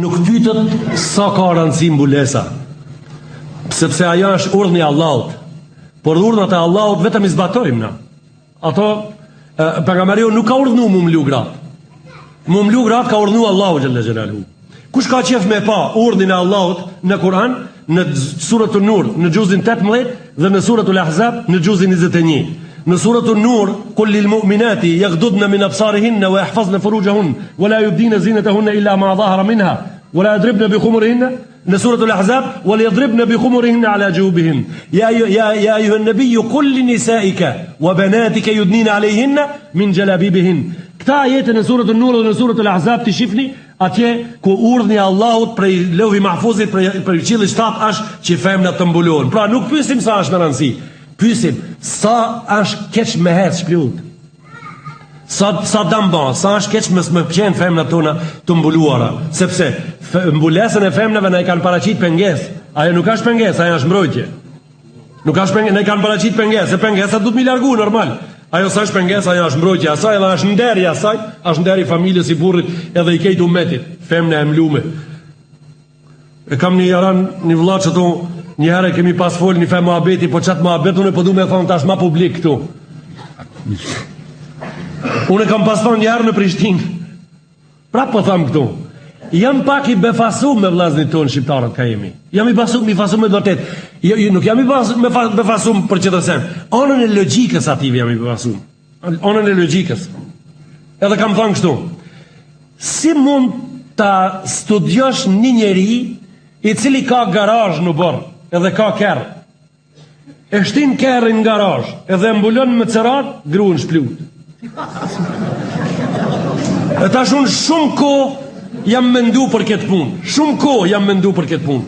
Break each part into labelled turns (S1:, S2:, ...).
S1: nuk pyetët sa ka rëndësi mbulesa, sepse ajo është urdhni i Allahut. Por urdhnat e Allahut vetëm i zbatojmë na. Ato pejgamberiu nuk ka urdhnuar mu mlu gratë. Mu mlu gratë ka urdhnuar Allahu xhalla xhelaluhu. Kush ka qef me pa urdhnin e Allahut në Kur'an, në suratul Nur, në xhuzin 18 dhe në suratul Ahzab në xhuzin 21. Në suratul Nur, qul lil mu'minati yaghdudna min absarihinna wa yahfazna furujahunna wa la yubdina zinatahunna illa ma dhahara minha wa la yadribna bi khumurihinna. Në suratul Ahzab, wa yadribna bi khumurihinna ala jubihin. Ya ayuha an-nabiy qul li nisaika wa banatika yudnina alayhinna min jalabibihin. Këta ajete në suratul Nur dhe në suratul Ahzab ti shifni atje ku urdhni Allahut prej Lawhi Mahfuzit për qiellit 7 është që femnat të mbulohen. Pra nuk pyesim sa është me rëndësi. Pyesim sa është keq me herë shplut. Sa damba, sa është keq me pëlqen femnat tona të mbuluara, sepse mbulesën e femnave na i kanë paraqit pengesë. Ajo nuk është pengesë, ajo është mbrojtje. Nuk është pengesë, ne kanë paraqit pengesë, se pengesa duhet mi largu normal. Ajo sa është pengesë, ajo është mbrojtje asaj dhe është nderi asaj, është nderi familjes i burrit edhe i kejt umetit, femna e mlume. E kam një jaran, një vëlla që tu, një herë kemi pas fol një fe muhabeti, po qatë muhabet unë e po du me thonë tash ma publik këtu. Unë e kam pas thonë një herë në Prishtinë. Pra po thamë këtu. Jam pak i befasum me vllaznit tonë shqiptarët ka jemi. Jam i befasum me vërtet. Nuk jam i befasum për që të sem. Anën e logjikës ative jam i befasum. Anën e logjikës. Edhe kam thënë kështu. Si mund ta studiosh një njeri i cili ka garazh në borë, edhe ka kerr. E shtin kerrin në garazh, edhe mbulon me cerat, gruan shplut. E tash unë shumë kohë jam mendu për këtë punë. Shumë kohë jam mendu për këtë punë.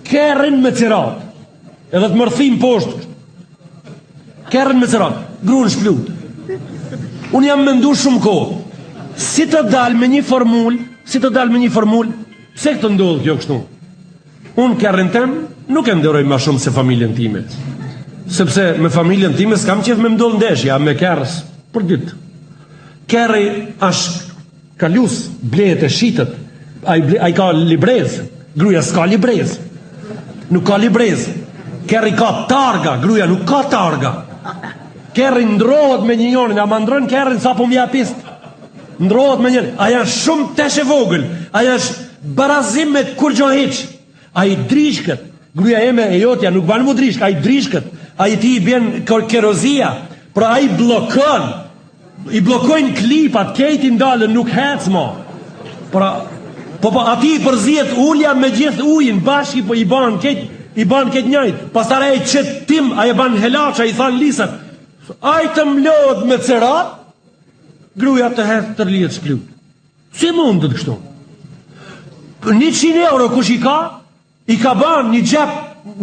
S1: Kerrin me cerat, edhe të mërthim poshtë. Kerrin me cerat, gruan shplut. Unë jam mendu shumë kohë. Si të dal me një formul, pse këtë ndodhë kjo kështu? Unë kerrin tem nuk e nderoj ma shumë se familjen time. Sepse me familjen time s'kam qef me mdoll ndeshja, me kerrës për ditë. Kerri është kalus, blejet e shitët, a i ka librez, gruja s'ka librez. Nuk ka librez. Kerri ka targa, gruja nuk ka targa. Kerri ndrohet me një njonin, a ma ndrojnë kerrin sa po mja pist. Ndrohet me njërin, aja është shumë teshe vogël, aja është barazim me kur gjo heq. A i drishkët, gruja eme e jotja nuk banë mu drishkë, a i drishkët, a i ti i bjen kerozia, pra a i blokën, i blokojnë klipat, kejti ndalën, nuk hec ma. Pra, po ati i përzijet ullja me gjithë ujin, bashki po i banë ketë njajtë, pasar e i qëtë tim, a i banë helaqa, i thanë lisat, a i të mlodh me cerat, gruja të hethë të rlijet shplut. Si mund të kështu? 100 euro kush i ka banë një gjep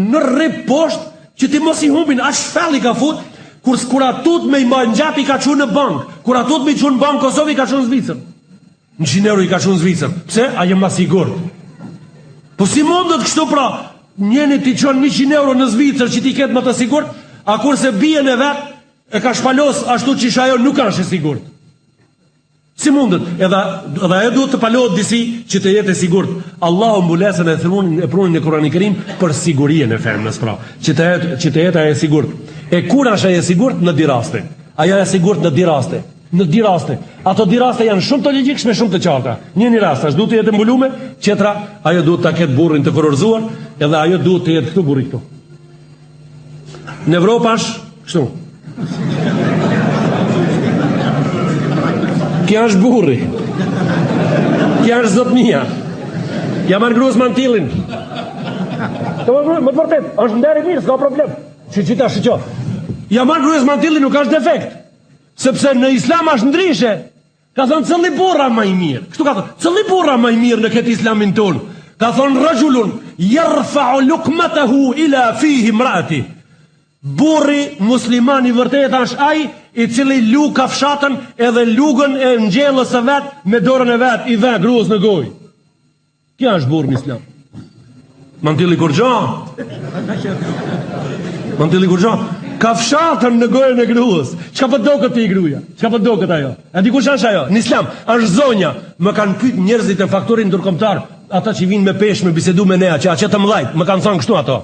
S1: në rrip poshtë, që ti mos i humbin, ashtë fel i ka fut, kur atut me i ma në gjep i ka qunë në bank, kur atut me i qunë në bank Kosovë i ka qunë në Zvicër. 100 euro i ka qunë në Zvicër. Pse? A jem ma sigurt. Po si mundet kështu pra, njeni ti qunë 100 euro në Zvicër që ti ketë më të sigurt, a kurse bie në vetë, e ka shpalos ashtu që isha jo nuk është e sigurt. Si mundet? Edhe e duhet të palohet disi që të jetë e sigurt. Allahu mbulesën e prunin e Kurani Kerim për sigurien e femnës pra, që të jetë e sigurt. E kur është e sigurt? Në di raste. Aja e sigurt në di raste. Në di raste. Ato di raste janë shumë të logjikshme, shumë të qarta. Një rast është duhet të jetë mbulume, qetra ajo duhet ta ketë burrin të kurorzuar, edhe ajo duhet të jetë këtu burri këtu. Në Evropë është kështu. Kja është burri. Kja është zotnia. Ja marrë gruas mantillin. Më të vërtet, është nderi mirë, s'ka problem. Qita shqo. Ja marrë gruas mantillin nuk është defekt. Sepse në islam është ndryshe. Ka thonë cëlli burra ma i mirë. Kështu ka thonë, cëlli burra ma i mirë në këtë islamin tonë. Ka thonë rëgjullun, jërfa'u lukmatahu ila fihi mrati. Burri musliman i vërtet është ai i cili lu kafshatën edhe lugën e ngjellës së vet me dorën e vet i vë gruas në gojë. Kjo është burri në islam. Mantilli kurxha. Mantilli kurxha. ka fshatën në gojën e gruas. Çka po do këtë i gruaja? Çka po do këtë ajo? A di kush është ajo? Në Islam është zonja. Më kanë pyet njerëzit e faktorin ndërkombëtar, ata që vinë me peshë, me bisedu me nea, që të mëdhajt, më kanë thënë kështu ato.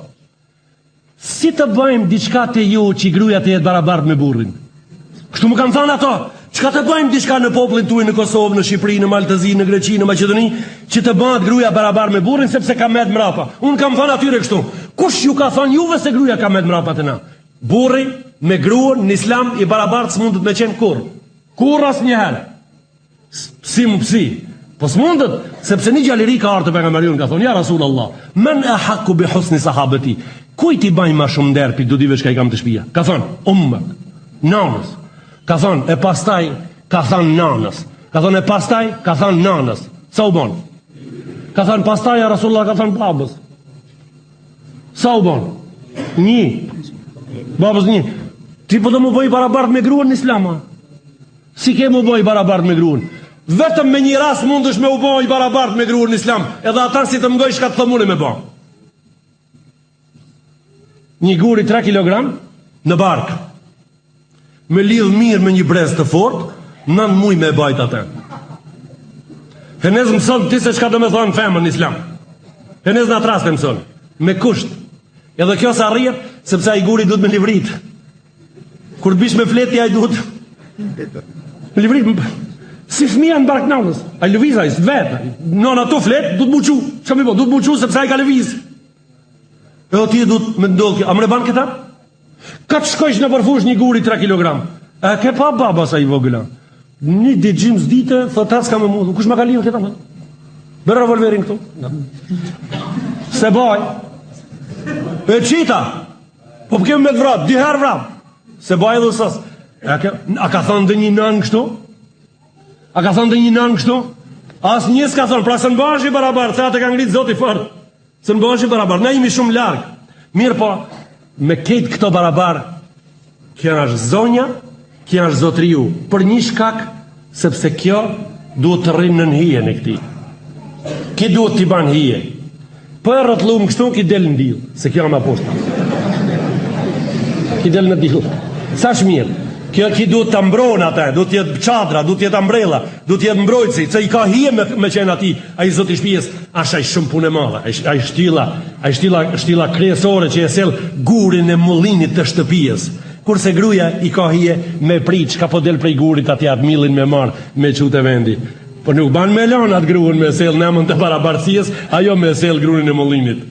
S1: Si të bëjmë diçka te ju që gruaja të jetë barabartë me burrin? Kështu më kanë thënë ato. Çka të bëjmë diçka në popullin tuaj në Kosovë, në Shqipëri, në Maltëzi, në Greqi, në Maqedoni, që të bëhet gruaja barabartë me burrin sepse ka met mrapa. Unë kam thënë atyre kështu. Kush ju ka thënë juve se gruaja ka met mrapa te na? Burri me gruan në Islam i barabartë s'mundet me qenë kurrë. Kurrë asnjëherë. Si. Po s'mundet, sepse një gjalleri ka ardhur te pejgamberi ka thonë ja Rasulullah, men ahaqu bi husni sahabati. Kujt i bën më shumë nder pi do divesh ka i kam të shtëpia. Ka thonë ummak, nanës. Ka thonë e pastaj ka thonë nanës. Ka thonë e pastaj ka thonë nanës. Sa u bon? Ka thonë pastaj ja Rasulullah ka thonë babës. Sa u bon? Babës një. Ti po do më bëj barabartë me gruan në Islam? Si ke më bëj barabartë me gruan? Vetëm me një rast mundesh me u bëj barabartë me gruan në Islam, edhe ata si të mëgoj shka të thëmune me bë. Një guri 3 kg në barkë, me lidh mirë me një brez të fort, 9 muj me bajt atë. Henez mëson ti se çka do me thonë femër në Islam. Henez në atë rast e mëson, me kusht. Edhe kjo sa arrihet, sepse ai guri duhet me livrit. Kur të bish me fleti, ai duhet me livrit. Si fëmija në barkë nanës, ai lëviz ai vetë. Nona to flet, duhet buçu. Çfarë më bë? Duhet buçu sepse ai ka lëviz. Edhe ti duhet me ndodh kjo. A më ban këta? Ka të shkojsh në përfush një guri 3 kg. A ke pa baba sa i vogëla? Një digjim s'dite, thot as ka më mundë. Kush më ka lidhur këta? Bërë revolverin këtu. Se baj. E qita. Po pëkem me të vrap, 2 herë vrap. Se baj edhe sas. A ka thonë dhe një nën kështu? A ka thonë dhe një nën kështu? As njës ka thonë, pra se në bashi barabar, sa të ka ngritë zoti fërë. Se në bashi barabar, ne jemi shumë largë. Mirë po, me ketë këto barabar, kjo është zonja, kjo është zotriu, për një shkak, sepse kjo duhet të rrinë në hije në këti. Ki duhet t'i ban hije. Po e rëtlumë kështu, ki del në dilë, se kjo më aposta. Ki del në dilë. Sa shmirë, kjo ki duhet të mbronë atë, duhet t'jetë qadra, duhet t'jetë ambrella, duhet t'jetë mbrojtësi, që i ka hije me qenë ati, a i zoti shpijes, ashtë a i shumë punë e madhe, a i shtila kryesore që e sel gurin e mullinit të shtëpijes. Kurse gruja i ka hije me priç, ka po del prej gurit ati atë millin me marë, me qute vendi. Por nuk ban me lanë atë gruën me sel nëmën të barabarësies, ajo me sel grurin e mullinit.